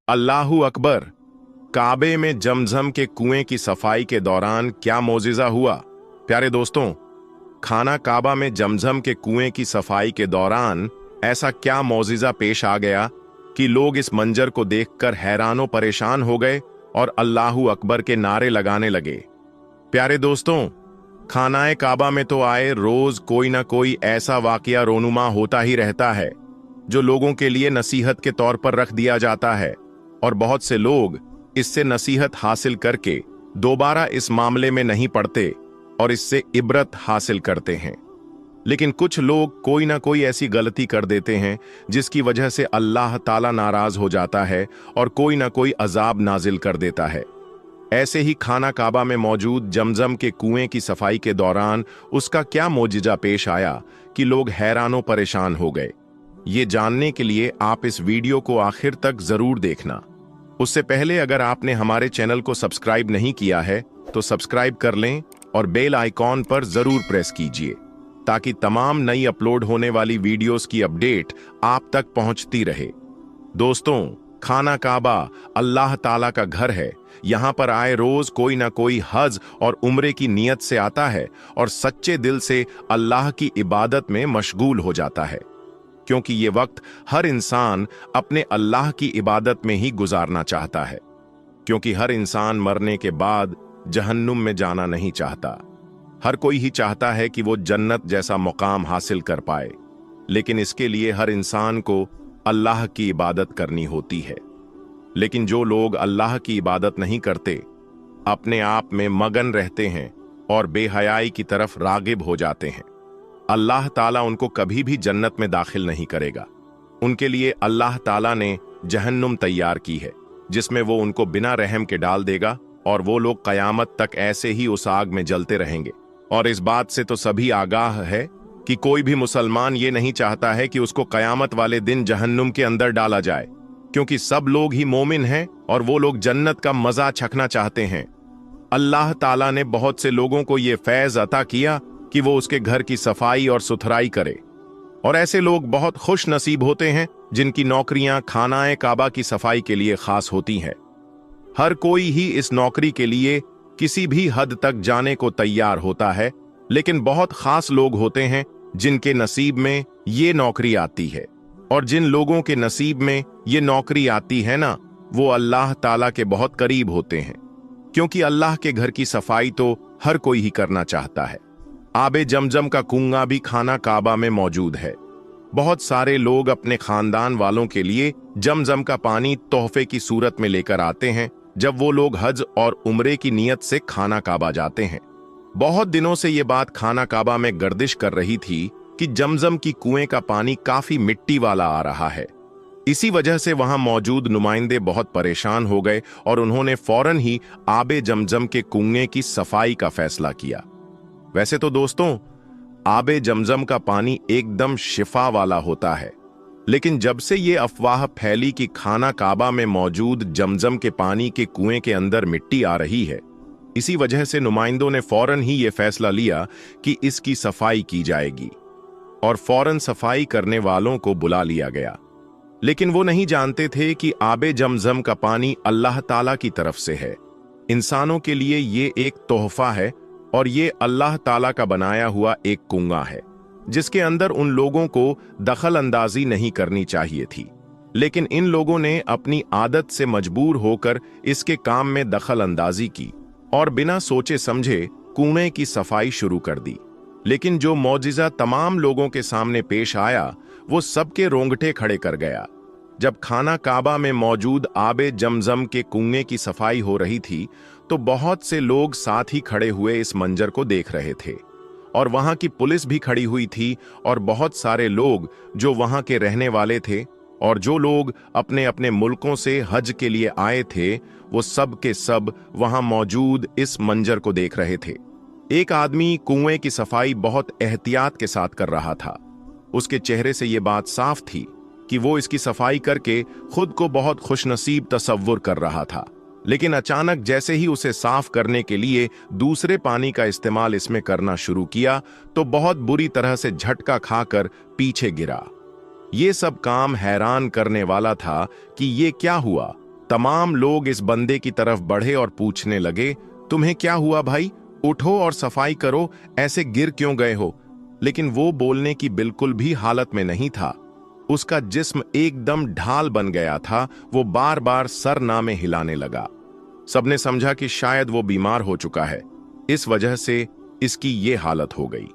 अल्लाहू अकबर। काबे में जमजम के कुएं की सफाई के दौरान क्या मौजिज़ा हुआ। प्यारे दोस्तों, खाना काबा में जमजम के कुएं की सफाई के दौरान ऐसा क्या मौजिज़ा पेश आ गया कि लोग इस मंजर को देखकर हैरानो परेशान हो गए और अल्लाहू अकबर के नारे लगाने लगे। प्यारे दोस्तों, खानाए काबा में तो आए रोज कोई ना कोई ऐसा वाकया रोनुमा होता ही रहता है जो लोगों के लिए नसीहत के तौर पर रख दिया जाता है, और बहुत से लोग इससे नसीहत हासिल करके दोबारा इस मामले में नहीं पड़ते और इससे इबरत हासिल करते हैं। लेकिन कुछ लोग कोई ना कोई ऐसी गलती कर देते हैं जिसकी वजह से अल्लाह ताला नाराज हो जाता है और कोई ना कोई अजाब नाजिल कर देता है। ऐसे ही खाना काबा में मौजूद जमजम के कुएं की सफाई के दौरान उसका क्या मौजिज़ा पेश आया कि लोग हैरानो परेशान हो गए। ये जानने के लिए आप इस वीडियो को आखिर तक जरूर देखना। उससे पहले अगर आपने हमारे चैनल को सब्सक्राइब नहीं किया है तो सब्सक्राइब कर लें और बेल आइकॉन पर जरूर प्रेस कीजिए ताकि तमाम नई अपलोड होने वाली वीडियोस की अपडेट आप तक पहुंचती रहे। दोस्तों, खाना काबा अल्लाह ताला का घर है। यहाँ पर आए रोज कोई ना कोई हज और उम्रे की नीयत से आता है और सच्चे दिल से अल्लाह की इबादत में मशगूल हो जाता है, क्योंकि ये वक्त हर इंसान अपने अल्लाह की इबादत में ही गुजारना चाहता है। क्योंकि हर इंसान मरने के बाद जहन्नुम में जाना नहीं चाहता। हर कोई ही चाहता है कि वो जन्नत जैसा मुकाम हासिल कर पाए, लेकिन इसके लिए हर इंसान को अल्लाह की इबादत करनी होती है। लेकिन जो लोग अल्लाह की इबादत नहीं करते, अपने आप में मगन रहते हैं और बेहयाई की तरफ रागिब हो जाते हैं, अल्लाह ताला उनको कभी भी जन्नत में दाखिल नहीं करेगा। उनके लिए अल्लाह ताला ने जहन्नुम तैयार की है जिसमें वो उनको बिना रहम के डाल देगा और वो लोग कयामत तक ऐसे ही उस आग में जलते रहेंगे। और इस बात से तो सभी आगाह है कि कोई भी मुसलमान ये नहीं चाहता है कि उसको कयामत वाले दिन जहन्नुम के अंदर डाला जाए, क्योंकि सब लोग ही मोमिन हैं और वो लोग जन्नत का मजा चखना चाहते हैं। अल्लाह ताला ने बहुत से लोगों को ये फैज अता किया कि वो उसके घर की सफाई और सुथराई करे, और ऐसे लोग बहुत खुश नसीब होते हैं जिनकी नौकरियां खानाए काबा की सफाई के लिए खास होती हैं। हर कोई ही इस नौकरी के लिए किसी भी हद तक जाने को तैयार होता है, लेकिन बहुत खास लोग होते हैं जिनके नसीब में ये नौकरी आती है, और जिन लोगों के नसीब में ये नौकरी आती है ना, वो अल्लाह ताला के बहुत करीब होते हैं, क्योंकि अल्लाह के घर की सफाई तो हर कोई ही करना चाहता है। आबे जमजम का कुआं भी खाना काबा में मौजूद है। बहुत सारे लोग अपने खानदान वालों के लिए जमजम का पानी तोहफे की सूरत में लेकर आते हैं जब वो लोग हज और उम्रे की नीयत से खाना काबा जाते हैं। बहुत दिनों से ये बात खाना काबा में गर्दिश कर रही थी कि जमजम की कुएं का पानी काफी मिट्टी वाला आ रहा है। इसी वजह से वहां मौजूद नुमाइंदे बहुत परेशान हो गए और उन्होंने फौरन ही आबे जमजम के कुएं की सफाई का फैसला किया। वैसे तो दोस्तों, आबे जमजम का पानी एकदम शिफा वाला होता है, लेकिन जब से ये अफवाह फैली कि खाना काबा में मौजूद जमजम के पानी के कुएं के अंदर मिट्टी आ रही है, इसी वजह से नुमाइंदों ने फौरन ही ये फैसला लिया कि इसकी सफाई की जाएगी, और फौरन सफाई करने वालों को बुला लिया गया। लेकिन वो नहीं जानते थे कि आबे जमजम का पानी अल्लाह ताला की तरफ से है। इंसानों के लिए ये एक तोहफा है और ये अल्लाह ताला का बनाया हुआ एक कुआं है जिसके अंदर उन लोगों को दखल अंदाजी नहीं करनी चाहिए थी, लेकिन इन लोगों ने अपनी आदत से मजबूर होकर इसके काम में दखल अंदाजी की और बिना सोचे समझे कुएं की सफाई शुरू कर दी। लेकिन जो मौजिज़ा तमाम लोगों के सामने पेश आया वो सबके रोंगटे खड़े कर गया। जब खाना काबा में मौजूद आबे जमजम के कुएं की सफाई हो रही थी तो बहुत से लोग साथ ही खड़े हुए इस मंजर को देख रहे थे, और वहां की पुलिस भी खड़ी हुई थी, और बहुत सारे लोग जो वहां के रहने वाले थे और जो लोग अपने अपने मुल्कों से हज के लिए आए थे, वो सब के सब वहां मौजूद इस मंजर को देख रहे थे। एक आदमी कुएं की सफाई बहुत एहतियात के साथ कर रहा था। उसके चेहरे से ये बात साफ थी कि वो इसकी सफाई करके खुद को बहुत खुशनसीब तसव्वुर कर रहा था। लेकिन अचानक जैसे ही उसे साफ करने के लिए दूसरे पानी का इस्तेमाल इसमें करना शुरू किया तो बहुत बुरी तरह से झटका खाकर पीछे गिरा। ये सब काम हैरान करने वाला था कि ये क्या हुआ। तमाम लोग इस बंदे की तरफ बढ़े और पूछने लगे, तुम्हें क्या हुआ भाई? उठो और सफाई करो, ऐसे गिर क्यों गए हो? लेकिन वो बोलने की बिल्कुल भी हालत में नहीं था। उसका जिस्म एकदम ढाल बन गया था। वो बार बार सर नामे हिलाने लगा। सबने समझा कि शायद वो बीमार हो चुका है, इस वजह से इसकी ये हालत हो गई।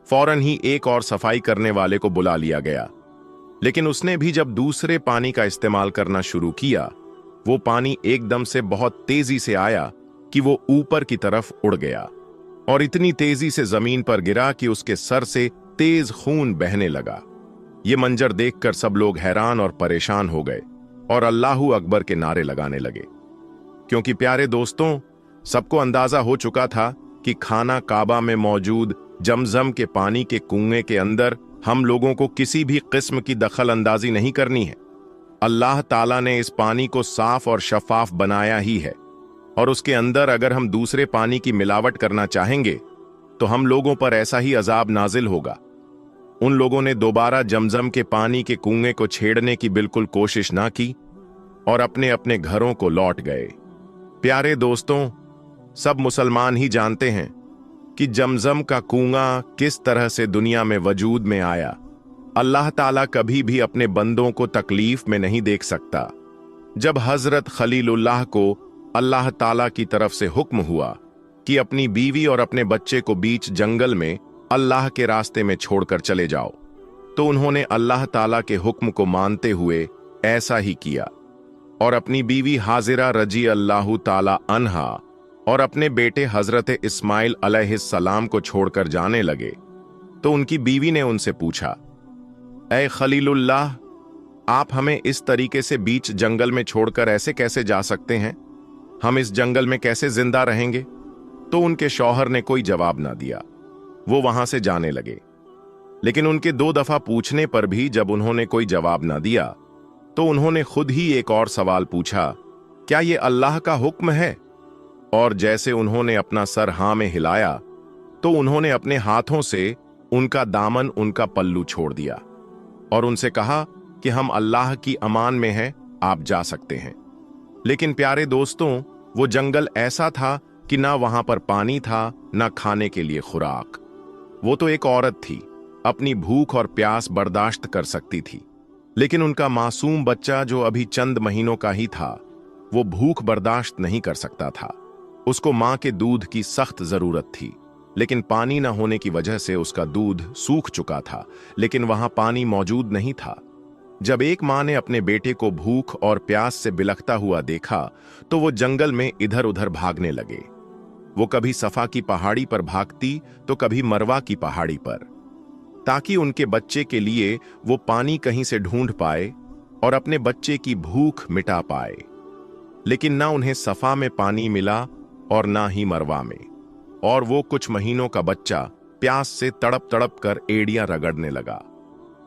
फौरन ही एक और सफाई करने वाले को बुला लिया गया, लेकिन उसने भी जब दूसरे पानी का इस्तेमाल करना शुरू किया, वो पानी एकदम से बहुत तेजी से आया कि वो ऊपर की तरफ उड़ गया और इतनी तेजी से जमीन पर गिरा कि उसके सर से तेज खून बहने लगा। ये मंजर देखकर सब लोग हैरान और परेशान हो गए और अल्लाहू अकबर के नारे लगाने लगे, क्योंकि प्यारे दोस्तों, सबको अंदाजा हो चुका था कि खाना काबा में मौजूद जमजम के पानी के कुएं के अंदर हम लोगों को किसी भी किस्म की दखल अंदाजी नहीं करनी है। अल्लाह ताला ने इस पानी को साफ और शफाफ बनाया ही है, और उसके अंदर अगर हम दूसरे पानी की मिलावट करना चाहेंगे तो हम लोगों पर ऐसा ही अजाब नाजिल होगा। उन लोगों ने दोबारा जमजम के पानी के कुएं को छेड़ने की बिल्कुल कोशिश ना की और अपने अपने घरों को लौट गए। प्यारे दोस्तों, सब मुसलमान ही जानते हैं कि जमजम का कुआं किस तरह से दुनिया में वजूद में आया। अल्लाह ताला कभी भी अपने बंदों को तकलीफ में नहीं देख सकता। जब हजरत खलीलुल्लाह को अल्लाह ताला की तरफ से हुक्म हुआ कि अपनी बीवी और अपने बच्चे को बीच जंगल में अल्लाह के रास्ते में छोड़कर चले जाओ, तो उन्होंने अल्लाह ताला के हुक्म को मानते हुए ऐसा ही किया और अपनी बीवी हाजिरा रजी अल्लाह ताला अन्हा और अपने बेटे हजरत इस्माइल अलैहिस्सलाम को छोड़कर जाने लगे। तो उनकी बीवी ने उनसे पूछा, ऐ खलीलुल्लाह, आप हमें इस तरीके से बीच जंगल में छोड़कर ऐसे कैसे जा सकते हैं? हम इस जंगल में कैसे जिंदा रहेंगे? तो उनके शौहर ने कोई जवाब ना दिया। वो वहां से जाने लगे, लेकिन उनके 2 दफा पूछने पर भी जब उन्होंने कोई जवाब ना दिया तो उन्होंने खुद ही एक और सवाल पूछा, क्या ये अल्लाह का हुक्म है? और जैसे उन्होंने अपना सर हाँ में हिलाया तो उन्होंने अपने हाथों से उनका दामन, उनका पल्लू छोड़ दिया और उनसे कहा कि हम अल्लाह की अमान में हैं, आप जा सकते हैं। लेकिन प्यारे दोस्तों, वो जंगल ऐसा था कि ना वहां पर पानी था, ना खाने के लिए खुराक। वो तो एक औरत थी, अपनी भूख और प्यास बर्दाश्त कर सकती थी, लेकिन उनका मासूम बच्चा जो अभी चंद महीनों का ही था, वो भूख बर्दाश्त नहीं कर सकता था। उसको मां के दूध की सख्त जरूरत थी, लेकिन पानी न होने की वजह से उसका दूध सूख चुका था, लेकिन वहां पानी मौजूद नहीं था। जब एक मां ने अपने बेटे को भूख और प्यास से बिलखता हुआ देखा तो वो जंगल में इधर उधर भागने लगे। वो कभी सफा की पहाड़ी पर भागती तो कभी मरवा की पहाड़ी पर, ताकि उनके बच्चे के लिए वो पानी कहीं से ढूंढ पाए और अपने बच्चे की भूख मिटा पाए। लेकिन ना उन्हें सफा में पानी मिला और ना ही मरवा में, और वो कुछ महीनों का बच्चा प्यास से तड़प तड़प कर एड़ियां रगड़ने लगा।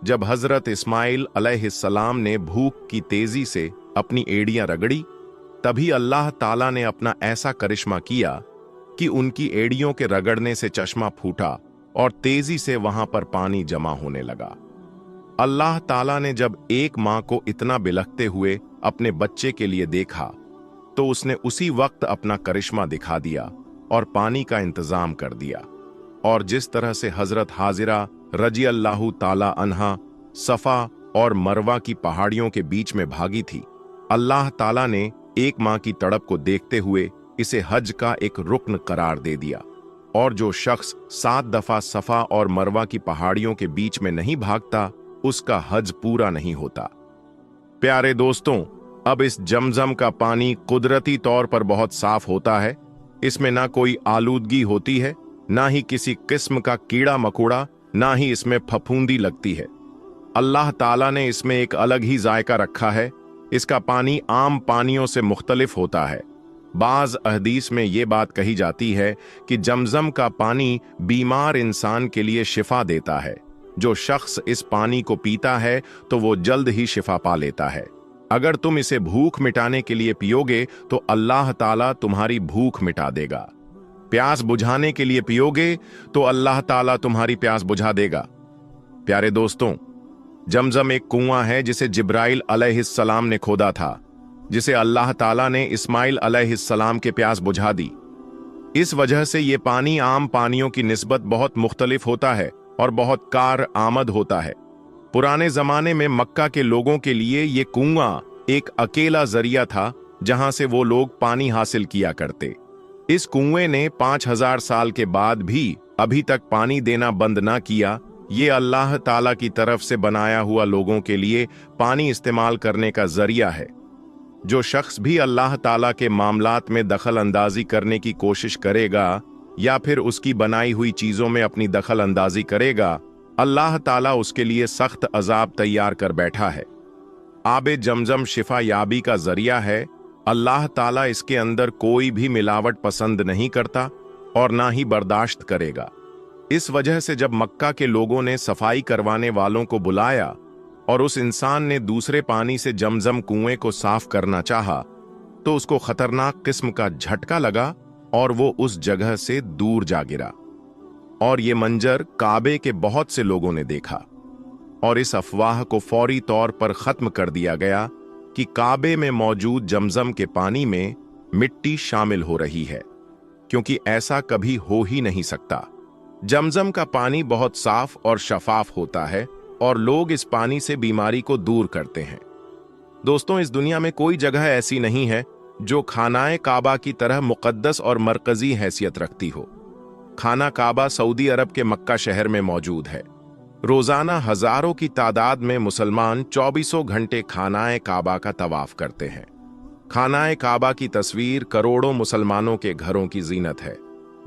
जब हजरत इस्माइल अलैहिस्सलाम ने भूख की तेजी से अपनी एड़ियां रगड़ी, तभी अल्लाह ताला ने अपना ऐसा करिश्मा किया कि उनकी एड़ियों के रगड़ने से चश्मा फूटा और तेजी से वहां पर पानी जमा होने लगा। अल्लाह ताला ने जब एक मां को इतना बिलखते हुए अपने बच्चे के लिए देखा तो उसने उसी वक्त अपना करिश्मा दिखा दिया और पानी का इंतजाम कर दिया। और जिस तरह से हजरत हाजिरा रजी अल्लाह ताला अन्हा सफा और मरवा की पहाड़ियों के बीच में भागी थी, अल्लाह ताला ने एक मां की तड़प को देखते हुए इसे हज का एक रुक्न करार दे दिया। और जो शख्स 7 दफा सफा और मरवा की पहाड़ियों के बीच में नहीं भागता, उसका हज पूरा नहीं होता। प्यारे दोस्तों, अब इस जमजम का पानी कुदरती तौर पर बहुत साफ होता है। इसमें ना कोई आलूदगी होती है, ना ही किसी किस्म का कीड़ा मकोड़ा, ना ही इसमें फफूंदी लगती है। अल्लाह ताला ने इसमें एक अलग ही जायका रखा है। इसका पानी आम पानियों से मुख्तलिफ होता है। बाज अहदीस में ये बात कही जाती है कि जमजम का पानी बीमार इंसान के लिए शिफा देता है। जो शख्स इस पानी को पीता है तो वो जल्द ही शिफा पा लेता है। अगर तुम इसे भूख मिटाने के लिए पियोगे तो अल्लाह ताला तुम्हारी भूख मिटा देगा। प्यास बुझाने के लिए पियोगे तो अल्लाह ताला तुम्हारी प्यास बुझा देगा। प्यारे दोस्तों, जमजम एक कुआं है जिसे जिब्राइल अलैहिस्सलाम ने खोदा था, जिसे अल्लाह ताला ने इस्माइल अलैहिस्सलाम के प्यास बुझा दी। इस वजह से ये पानी आम पानियों की निस्बत बहुत मुख्तलिफ होता है और बहुत कार आमद होता है। पुराने जमाने में मक्का के लोगों के लिए ये कुआं एक अकेला जरिया था जहां से वो लोग पानी हासिल किया करते। इस कुएं ने 5000 साल के बाद भी अभी तक पानी देना बंद ना किया। ये अल्लाह ताला की तरफ से बनाया हुआ लोगों के लिए पानी इस्तेमाल करने का जरिया है। जो शख्स भी अल्लाह ताला के मामलात में दखल अंदाजी करने की कोशिश करेगा या फिर उसकी बनाई हुई चीजों में अपनी दखल अंदाजी करेगा, अल्लाह ताला उसके लिए सख्त अजाब तैयार कर बैठा है। आबे जमजम शिफा याबी का जरिया है। अल्लाह ताला इसके अंदर कोई भी मिलावट पसंद नहीं करता और ना ही बर्दाश्त करेगा। इस वजह से जब मक्का के लोगों ने सफाई करवाने वालों को बुलाया और उस इंसान ने दूसरे पानी से जमजम कुएं को साफ करना चाहा, तो उसको खतरनाक किस्म का झटका लगा और वो उस जगह से दूर जा गिरा। और ये मंजर काबे के बहुत से लोगों ने देखा और इस अफवाह को फौरी तौर पर खत्म कर दिया गया कि काबे में मौजूद जमजम के पानी में मिट्टी शामिल हो रही है, क्योंकि ऐसा कभी हो ही नहीं सकता। जमजम का पानी बहुत साफ और शफाफ होता है और लोग इस पानी से बीमारी को दूर करते हैं। दोस्तों, इस दुनिया में कोई जगह ऐसी नहीं है जो खानाए काबा की तरह मुकद्दस और मरकजी हैसियत रखती हो। खाना काबा सऊदी अरब के मक्का शहर में मौजूद है। रोजाना हजारों की तादाद में मुसलमान 24 घंटे खानाए काबा का तवाफ करते हैं। खानाए काबा की तस्वीर करोड़ों मुसलमानों के घरों की जीनत है।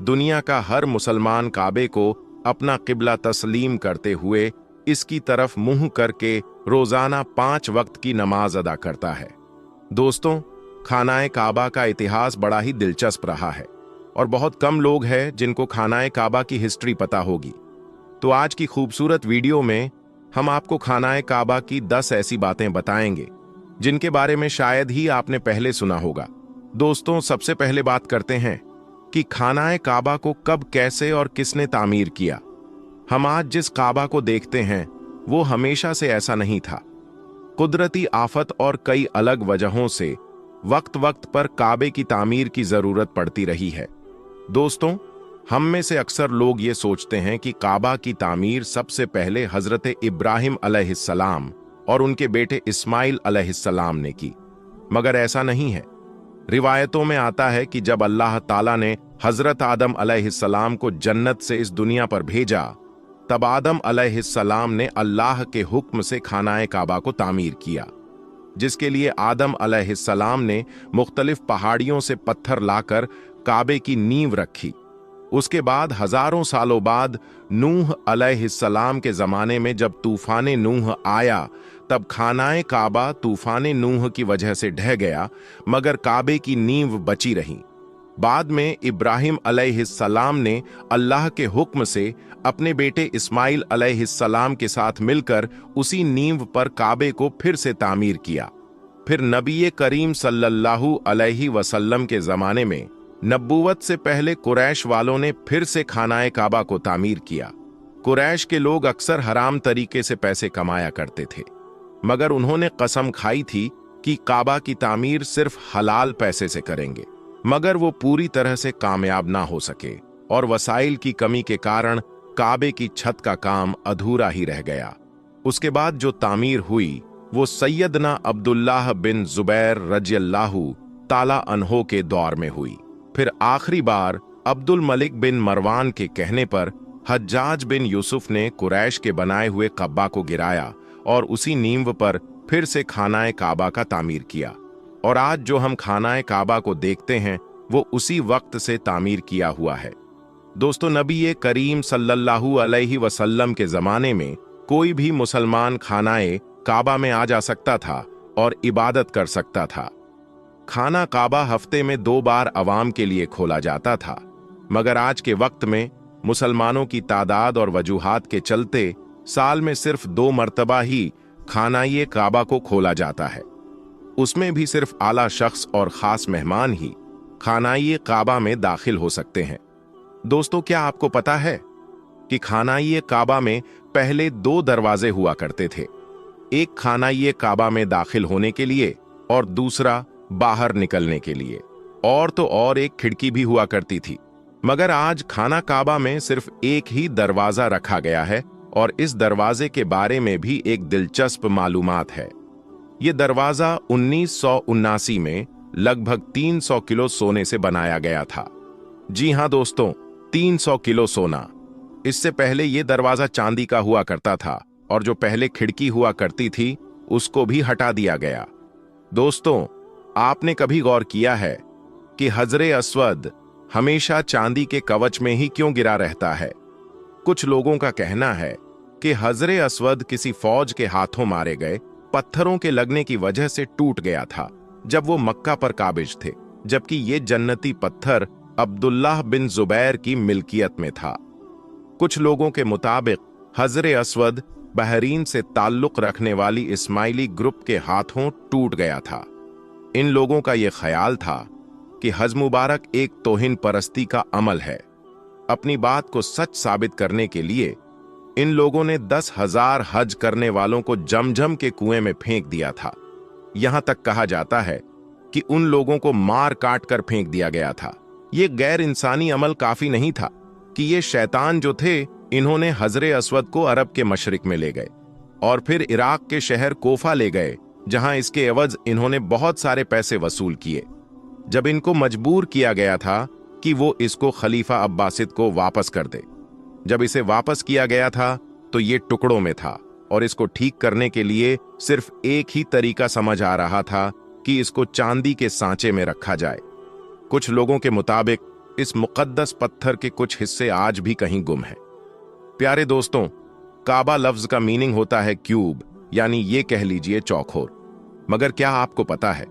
दुनिया का हर मुसलमान काबे को अपना किबला तस्लीम करते हुए इसकी तरफ मुंह करके रोजाना 5 वक्त की नमाज अदा करता है। दोस्तों, खानाए काबा का इतिहास बड़ा ही दिलचस्प रहा है और बहुत कम लोग हैं जिनको खानाए काबा की हिस्ट्री पता होगी। तो आज की खूबसूरत वीडियो में हम आपको खानाए काबा की 10 ऐसी बातें बताएंगे जिनके बारे में शायद ही आपने पहले सुना होगा। दोस्तों, सबसे पहले बात करते हैं कि खानाए काबा को कब, कैसे और किसने तामीर किया। हम आज जिस काबा को देखते हैं वो हमेशा से ऐसा नहीं था। कुदरती आफत और कई अलग वजहों से वक्त वक्त पर काबे की तामीर की जरूरत पड़ती रही है। दोस्तों, हम में से अक्सर लोग ये सोचते हैं कि काबा की तामीर सबसे पहले हजरत इब्राहिम अलैहिस्सलाम और उनके बेटे इस्माइल अलैहिस्सलाम ने की, मगर ऐसा नहीं है। रिवायतों में आता है कि जब अल्लाह ताला ने हजरत आदम अलैहिस्सलाम को जन्नत से इस दुनिया पर भेजा, तब आदम अलैहिस्सलाम ने अल्लाह के हुक्म से खानाए काबा को तामीर किया, जिसके लिए आदम अलैहिस्सलाम ने मुख्तलिफ पहाड़ियों से पत्थर लाकर काबे की नींव रखी। उसके बाद हजारों सालों बाद नूह अलैहिस्सलाम के जमाने में जब तूफान नूह आया, तब खानाए काबा तूफान नूह की वजह से ढह गया, मगर काबे की नींव बची रही। बाद में इब्राहिम अलैहिस्सलाम ने अल्लाह के हुक्म से अपने बेटे इस्माइल अलैहिस्सलाम के साथ मिलकर उसी नींव पर काबे को फिर से तामीर किया। फिर नबी करीम सल्लल्लाहु अलैहि वसल्लम के जमाने में नबूवत से पहले कुरैश वालों ने फिर से खानाए काबा को तामीर किया। कुरैश के लोग अक्सर हराम तरीके से पैसे कमाया करते थे, मगर उन्होंने कसम खाई थी कि काबा की तामीर सिर्फ हलाल पैसे से करेंगे, मगर वो पूरी तरह से कामयाब ना हो सके और वसाइल की कमी के कारण काबे की छत का काम अधूरा ही रह गया। उसके बाद जो तामीर हुई वो सैयदना अब्दुल्लाह बिन जुबैर रज़ियल्लाहु ताला अन्हो के दौर में हुई। फिर आखिरी बार अब्दुल मलिक बिन मरवान के कहने पर हज्जाज बिन यूसुफ ने कुरैश के बनाए हुए कब्बा को गिराया और उसी नींव पर फिर से खानाए काबा का तामीर किया। और आज जो हम खानाए काबा को देखते हैं वो उसी वक्त से तामीर किया हुआ है। दोस्तों, नबी करीम सल्लल्लाहु अलैहि वसल्लम के जमाने में कोई भी मुसलमान खानाए काबा में आ जा सकता था और इबादत कर सकता था। खाना काबा हफ्ते में 2 बार अवाम के लिए खोला जाता था, मगर आज के वक्त में मुसलमानों की तादाद और वजूहात के चलते साल में सिर्फ 2 मर्तबा ही खानाए काबा को खोला जाता है। उसमें भी सिर्फ आला शख्स और खास मेहमान ही खानाए काबा में दाखिल हो सकते हैं। दोस्तों, क्या आपको पता है कि खानाए काबा में पहले 2 दरवाजे हुआ करते थे, एक खानाए काबा में दाखिल होने के लिए और दूसरा बाहर निकलने के लिए, और तो और एक खिड़की भी हुआ करती थी। मगर आज खाना काबा में सिर्फ एक ही दरवाजा रखा गया है और इस दरवाजे के बारे में भी एक दिलचस्प मालूमात है। ये दरवाजा 1979 में लगभग 300 किलो सोने से बनाया गया था। जी हां दोस्तों, 300 किलो सोना। इससे पहले ये दरवाजा चांदी का हुआ करता था और जो पहले खिड़की हुआ करती थी उसको भी हटा दिया गया। दोस्तों, आपने कभी गौर किया है कि हजरे अस्वद हमेशा चांदी के कवच में ही क्यों गिरा रहता है? कुछ लोगों का कहना है कि हजरे अस्वद किसी फौज के हाथों मारे गए पत्थरों के लगने की वजह से टूट गया था जब वो मक्का पर काबिज थे, जबकि ये जन्नती पत्थर अब्दुल्लाह बिन जुबैर की मिल्कियत में था। कुछ लोगों के मुताबिक हजरे अस्वद बहरीन से ताल्लुक रखने वाली इस्माइली ग्रुप के हाथों टूट गया था। इन लोगों का यह ख्याल था कि हज मुबारक एक तौहीन परस्ती का अमल है। अपनी बात को सच साबित करने के लिए इन लोगों ने 10,000 हज करने वालों को जमजम के कुएं में फेंक दिया था। यहां तक कहा जाता है कि उन लोगों को मार काट कर फेंक दिया गया था। ये गैर इंसानी अमल काफी नहीं था कि ये शैतान जो थे, इन्होंने हजरे अस्वद को अरब के मशरिक में ले गए और फिर इराक के शहर कोफा ले गए, जहां इसके एवज इन्होंने बहुत सारे पैसे वसूल किए। जब इनको मजबूर किया गया था कि वो इसको खलीफा अब्बासिद को वापस कर दे। जब इसे वापस किया गया था तो ये टुकड़ों में था और इसको ठीक करने के लिए सिर्फ एक ही तरीका समझ आ रहा था कि इसको चांदी के सांचे में रखा जाए। कुछ लोगों के मुताबिक इस मुकद्दस पत्थर के कुछ हिस्से आज भी कहीं गुम हैं। प्यारे दोस्तों, काबा लफ्ज का मीनिंग होता है क्यूब, यानी ये कह लीजिए चौकोर। मगर क्या आपको पता है,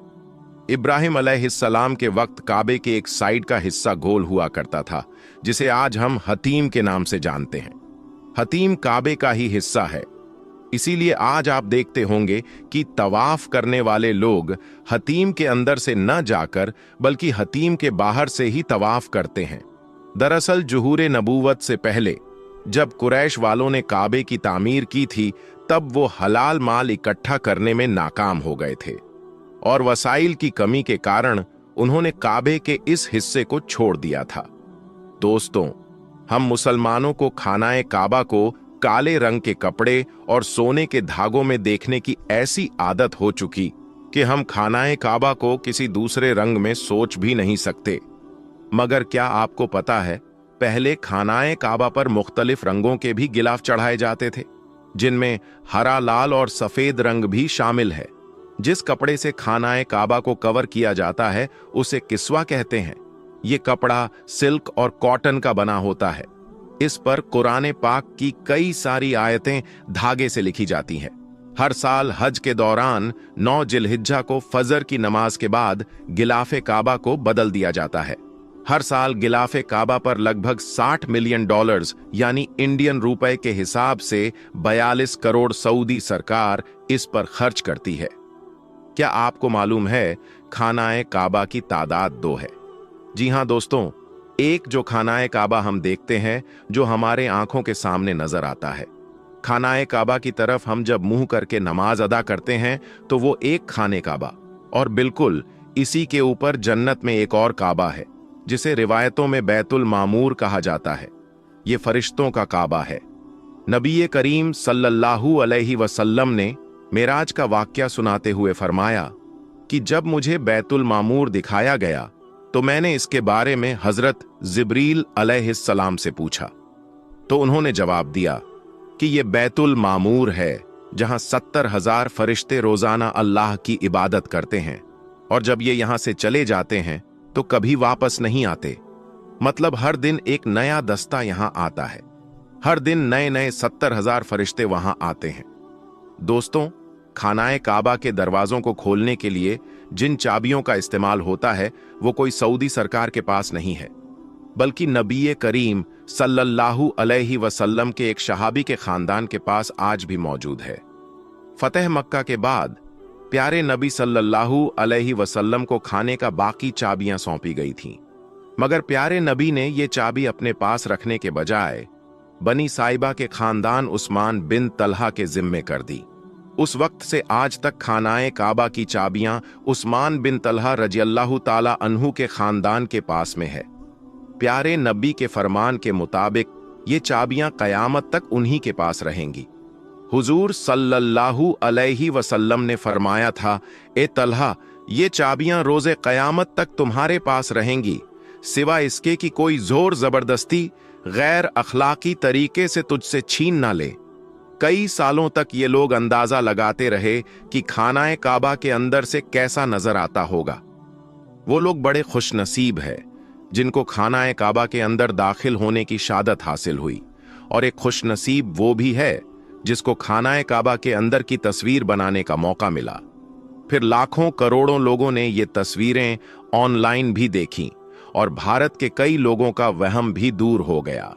इब्राहिम अलैहिस्सलाम के वक्त काबे के एक साइड का हिस्सा गोल हुआ करता था, जिसे आज हम हतीम के नाम से जानते हैं। हतीम काबे का ही हिस्सा है। इसीलिए आज आप देखते होंगे कि तवाफ करने वाले लोग हतीम के अंदर से न जाकर बल्कि हतीम के बाहर से ही तवाफ करते हैं। दरअसल जुहूर नबूवत से पहले जब कुरैश वालों ने काबे की तामीर की थी, तब वो हलाल माल इकट्ठा करने में नाकाम हो गए थे और वसाइल की कमी के कारण उन्होंने काबे के इस हिस्से को छोड़ दिया था। दोस्तों, हम मुसलमानों को खानाए काबा को काले रंग के कपड़े और सोने के धागों में देखने की ऐसी आदत हो चुकी कि हम खानाए काबा को किसी दूसरे रंग में सोच भी नहीं सकते। मगर क्या आपको पता है, पहले खानाए काबा पर मुख्तलिफ रंगों के भी गिलाफ चढ़ाए जाते थे, जिनमें हरा, लाल और सफेद रंग भी शामिल है। जिस कपड़े से खानाए काबा को कवर किया जाता है उसे किस्वा कहते हैं। ये कपड़ा सिल्क और कॉटन का बना होता है। इस पर कुरान पाक की कई सारी आयतें धागे से लिखी जाती हैं। हर साल हज के दौरान 9 जिलहिज्जा को फजर की नमाज के बाद गिलाफे काबा को बदल दिया जाता है। हर साल गिलाफे काबा पर लगभग $60 मिलियन यानी इंडियन रुपए के हिसाब से 42 करोड़ सऊदी सरकार इस पर खर्च करती है। क्या आपको मालूम है खानाए काबा की तादाद 2 है? जी हां दोस्तों, एक जो खानाए काबा हम देखते हैं, जो हमारे आंखों के सामने नजर आता है। खानाए काबा की तरफ हम जब मुंह करके नमाज अदा करते हैं तो वो एक खाने काबा, और बिल्कुल इसी के ऊपर जन्नत में एक और काबा है जिसे रिवायतों में बैतुल मामूर कहा जाता है। ये फरिश्तों का काबा है। नबी करीम सल्लल्लाहु अलैहि वसल्लम ने मेराज का वाकया सुनाते हुए फरमाया कि जब मुझे बैतुल मामूर दिखाया गया तो मैंने इसके बारे में हजरत जिब्रील अलैहिस्सलाम से पूछा, तो उन्होंने जवाब दिया कि यह बैतुल मामूर है जहां 70,000 फरिश्ते रोजाना अल्लाह की इबादत करते हैं, और जब ये यहां से चले जाते हैं तो कभी वापस नहीं आते। मतलब हर दिन एक नया दस्ता यहां आता है। हर दिन नए नए 70,000 फरिश्ते वहां आते हैं। दोस्तों, खानाए काबा के दरवाजों को खोलने के लिए जिन चाबियों का इस्तेमाल होता है वो कोई सऊदी सरकार के पास नहीं है, बल्कि नबी करीम सल्लल्लाहु अलैहि वसल्लम के एक शहाबी के खानदान के पास आज भी मौजूद है। फतेह मक्का के बाद प्यारे नबी सल्लल्लाहु अलैहि वसल्लम को खाने का बाकी चाबियां सौंपी गई थीं, मगर प्यारे नबी ने ये चाबी अपने पास रखने के बजाय बनी साइबा के खानदान उस्मान बिन तलहा के जिम्मे कर दी। उस वक्त से आज तक खानाए काबा की चाबियां उस्मान बिन तलहा रजियल्लाहु ताला अन्हु के खानदान के पास में है। प्यारे नबी के फरमान के मुताबिक ये चाबियां कयामत तक उन्हीं के पास रहेंगी। हुजूर सल्लल्लाहु अलैहि वसल्लम ने फरमाया था, ए तलहा, ये चाबियां रोजे कयामत तक तुम्हारे पास रहेंगी, सिवा इसके कि कोई जोर जबरदस्ती गैर अखलाकी तरीके से तुझसे छीन ना ले। कई सालों तक ये लोग अंदाजा लगाते रहे कि खानाए काबा के अंदर से कैसा नजर आता होगा। वो लोग बड़े खुशनसीब है जिनको खानाए काबा के अंदर दाखिल होने की शादत हासिल हुई, और एक खुशनसीब वो भी है जिसको खानाए काबा के अंदर की तस्वीर बनाने का मौका मिला। फिर लाखों करोड़ों लोगों ने ये तस्वीरें ऑनलाइन भी देखीं और भारत के कई लोगों का वहम भी दूर हो गया,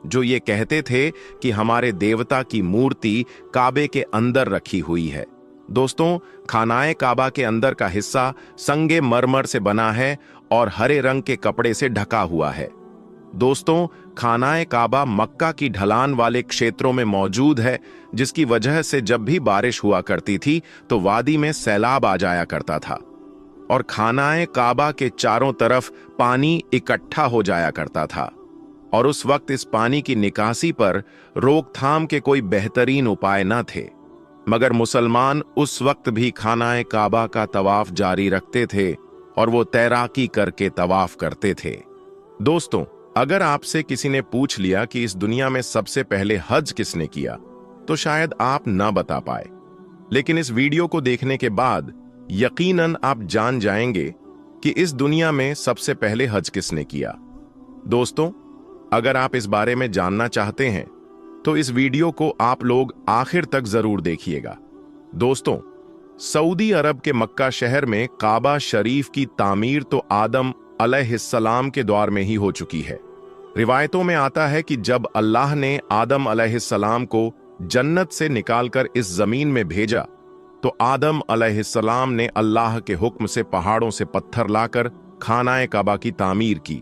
जो ये कहते थे कि हमारे देवता की मूर्ति काबे के अंदर रखी हुई है। दोस्तों, खानाए काबा के अंदर का हिस्सा संगे मरमर से बना है और हरे रंग के कपड़े से ढका हुआ है। दोस्तों, खानाए काबा मक्का की ढलान वाले क्षेत्रों में मौजूद है, जिसकी वजह से जब भी बारिश हुआ करती थी तो वादी में सैलाब आ जाया करता था और खानाए काबा के चारों तरफ पानी इकट्ठा हो जाया करता था, और उस वक्त इस पानी की निकासी पर रोकथाम के कोई बेहतरीन उपाय न थे। मगर मुसलमान उस वक्त भी खानाए काबा का तवाफ जारी रखते थे और वो तैराकी करके तवाफ करते थे। दोस्तों, अगर आपसे किसी ने पूछ लिया कि इस दुनिया में सबसे पहले हज किसने किया, तो शायद आप ना बता पाए, लेकिन इस वीडियो को देखने के बाद यकीनन आप जान जाएंगे कि इस दुनिया में सबसे पहले हज किसने किया। दोस्तों, अगर आप इस बारे में जानना चाहते हैं तो इस वीडियो को आप लोग आखिर तक जरूर देखिएगा। दोस्तों, सऊदी अरब के मक्का शहर में काबा शरीफ की तामीर तो आदम अलैहिस्सलाम के दौर में ही हो चुकी है। रिवायतों में आता है कि जब अल्लाह ने आदम अलैहिस्सलाम को जन्नत से निकालकर इस जमीन में भेजा तो आदम अलैहिस्सलाम ने अल्लाह के हुक्म से पहाड़ों से पत्थर लाकर खानाए काबा की तामीर की।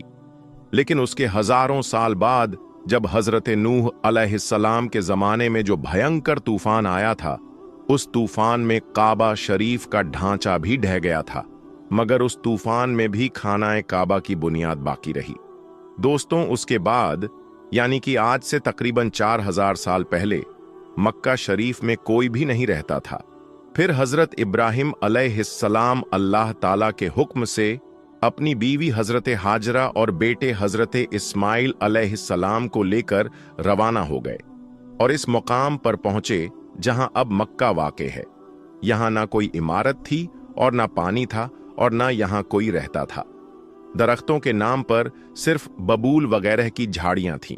लेकिन उसके हजारों साल बाद जब हजरत नूह अलैहिस्सलाम के जमाने में जो भयंकर तूफान आया था, उस तूफान में काबा शरीफ का ढांचा भी ढह गया था, मगर उस तूफान में भी खानाए काबा की बुनियाद बाकी रही। दोस्तों, उसके बाद यानी कि आज से तकरीबन 4000 साल पहले मक्का शरीफ में कोई भी नहीं रहता था। फिर हजरत इब्राहिम अलैहिस्सलाम अल्लाह ताला के हुक्म से अपनी बीवी हजरत हाजरा और बेटे हजरत इस्माइल अलैहिस्सलाम को लेकर रवाना हो गए और इस मुकाम पर पहुंचे जहां अब मक्का वाक़े है। यहां ना कोई इमारत थी और ना पानी था और ना यहां कोई रहता था। दरख्तों के नाम पर सिर्फ बबूल वगैरह की झाड़ियां थीं।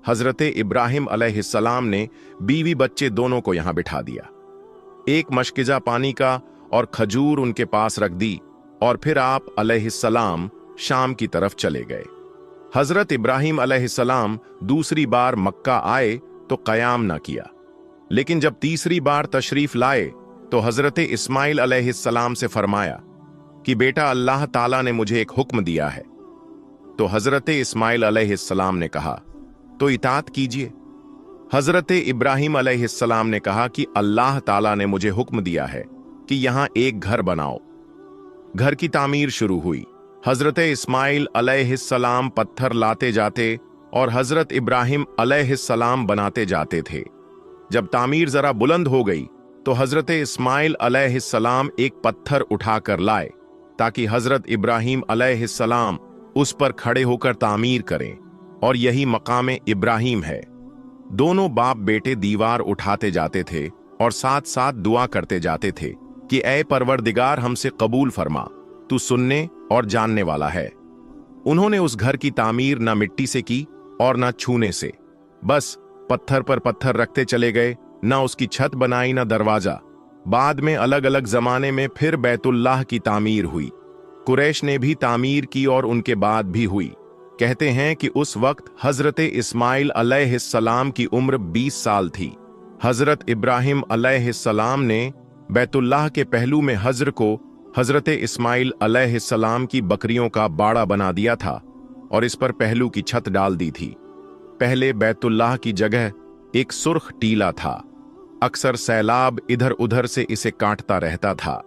हजरत इब्राहिम अलैहिस्सलाम ने बीवी बच्चे दोनों को यहां बिठा दिया, एक मशकिजा पानी का और खजूर उनके पास रख दी, और फिर आप अलैहिस्सलाम शाम की तरफ चले गए। हजरत इब्राहिम अलैहिस्सलाम दूसरी बार मक्का आए तो कयाम ना किया, लेकिन जब तीसरी बार तशरीफ लाए तो हजरत इस्माइल अलैहिस्सलाम से फरमाया कि बेटा, अल्लाह ताला ने मुझे एक हुक्म दिया है। तो हजरत इस्माइल अलैहिस्सलाम ने कहा, तो इताअत कीजिए। हजरत इब्राहिम अलैहिस्सलाम ने कहा कि अल्लाह ताला ने मुझे हुक्म दिया है कि यहां एक घर बनाओ। घर की तामीर शुरू हुई। हजरत इस्माइल अलैहिस्सलाम पत्थर लाते जाते और हजरत इब्राहिम अलैहिस्सलाम बनाते जाते थे। जब तामीर जरा बुलंद हो गई तो हजरत इस्माइल अलैहिस्सलाम एक पत्थर उठाकर लाए ताकि हजरत इब्राहिम अलैहिस्सलाम उस पर खड़े होकर तामीर करें, और यही मकाम इब्राहिम है। दोनों बाप बेटे दीवार उठाते जाते थे और साथ साथ दुआ करते जाते थे कि ऐ परवरदिगार, हमसे कबूल फरमा, तू सुनने और जानने वाला है। उन्होंने उस घर की तामीर ना मिट्टी से की और ना छूने से, बस पत्थर पर पत्थर रखते चले गए, ना उसकी छत बनाई ना दरवाजा। बाद में अलग अलग जमाने में फिर बैतुल्लाह की तामीर हुई। कुरैश ने भी तामीर की और उनके बाद भी हुई। कहते हैं कि उस वक्त हजरत इस्माइल अलैहिस्सलाम की उम्र 20 साल थी। हजरत इब्राहिम अलैहिस्सलाम ने बैतुल्लाह के पहलू में हज्र को हजरत इस्माइल अलैहिस्सलाम की बकरियों का बाड़ा बना दिया था और इस पर पहलू की छत डाल दी थी। पहले बैतुल्लाह की जगह एक सुर्ख टीला था। अक्सर सैलाब इधर उधर से इसे काटता रहता था।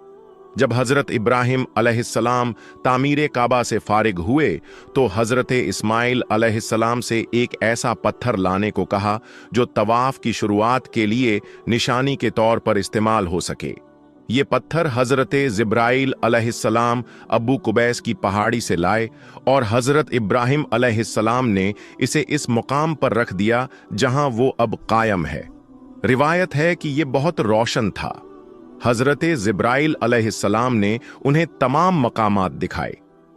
जब हजरत इब्राहिम अलैहिस्सलाम तामीर काबा से फारिग हुए तो हजरत इस्माइल अलैहिस्सलाम से एक ऐसा पत्थर लाने को कहा जो तवाफ की शुरुआत के लिए निशानी के तौर पर इस्तेमाल हो सके। ये पत्थर हजरत जिब्राइल अलैहिस्सलाम अब्बू कुबैस की पहाड़ी से लाए और हजरत इब्राहिम अलैहिस्सलाम ने इसे इस मुकाम पर रख दिया जहां वो अब कायम है। रिवायत है कि ये बहुत रोशन था। हजरत जिब्राइल अलैहिस्सलाम ने उन्हें तमाम मकामात दिखाए।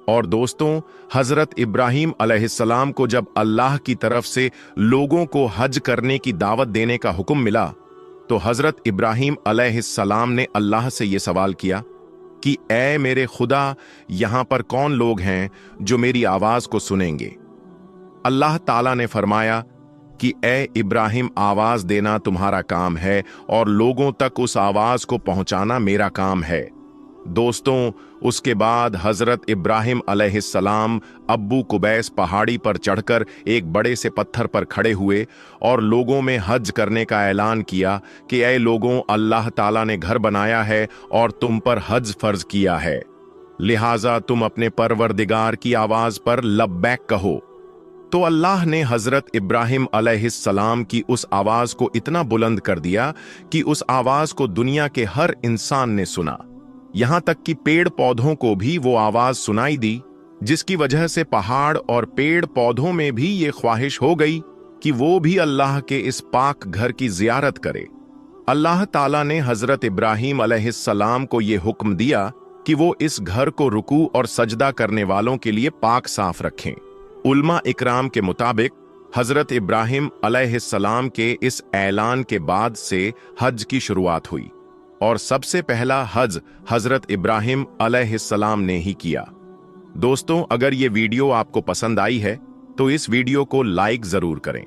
और दोस्तों, हजरत इब्राहिम अलैहिस्सलाम को जब अल्लाह की तरफ से लोगों को हज करने की दावत देने का हुक्म मिला तो हजरत इब्राहिम अलैहिस्सलाम ने अल्लाह से यह सवाल किया कि ऐ मेरे खुदा, यहां पर कौन लोग हैं जो मेरी आवाज को सुनेंगे। अल्लाह ताला ने फरमाया कि ऐ इब्राहिम, आवाज देना तुम्हारा काम है और लोगों तक उस आवाज को पहुंचाना मेरा काम है। दोस्तों, उसके बाद हजरत इब्राहिम अलैहिस्सलाम अब्बू कुबैस पहाड़ी पर चढ़कर एक बड़े से पत्थर पर खड़े हुए और लोगों में हज करने का ऐलान किया कि ऐ लोगों, अल्लाह ताला ने घर बनाया है और तुम पर हज फर्ज किया है, लिहाजा तुम अपने परवरदिगार की आवाज पर लब्बैक कहो। तो अल्लाह ने हजरत इब्राहिम अलैहिस्सलाम की उस आवाज को इतना बुलंद कर दिया कि उस आवाज को दुनिया के हर इंसान ने सुना। यहां तक कि पेड़ पौधों को भी वो आवाज सुनाई दी, जिसकी वजह से पहाड़ और पेड़ पौधों में भी ये ख्वाहिश हो गई कि वो भी अल्लाह के इस पाक घर की जियारत करे। अल्लाह ताला ने हजरत इब्राहिम अलैहिस्सलाम को ये हुक्म दिया कि वो इस घर को रुकू और सजदा करने वालों के लिए पाक साफ रखें। उल्मा इकराम के मुताबिक हजरत इब्राहिम अलैहिस्सलाम के इस ऐलान के बाद से हज की शुरुआत हुई और सबसे पहला हज हजरत इब्राहिम अलैहिस्सलाम ने ही किया। दोस्तों, अगर ये वीडियो आपको पसंद आई है तो इस वीडियो को लाइक जरूर करें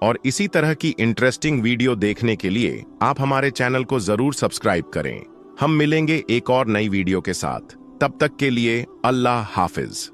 और इसी तरह की इंटरेस्टिंग वीडियो देखने के लिए आप हमारे चैनल को जरूर सब्सक्राइब करें। हम मिलेंगे एक और नई वीडियो के साथ। तब तक के लिए अल्लाह हाफिज।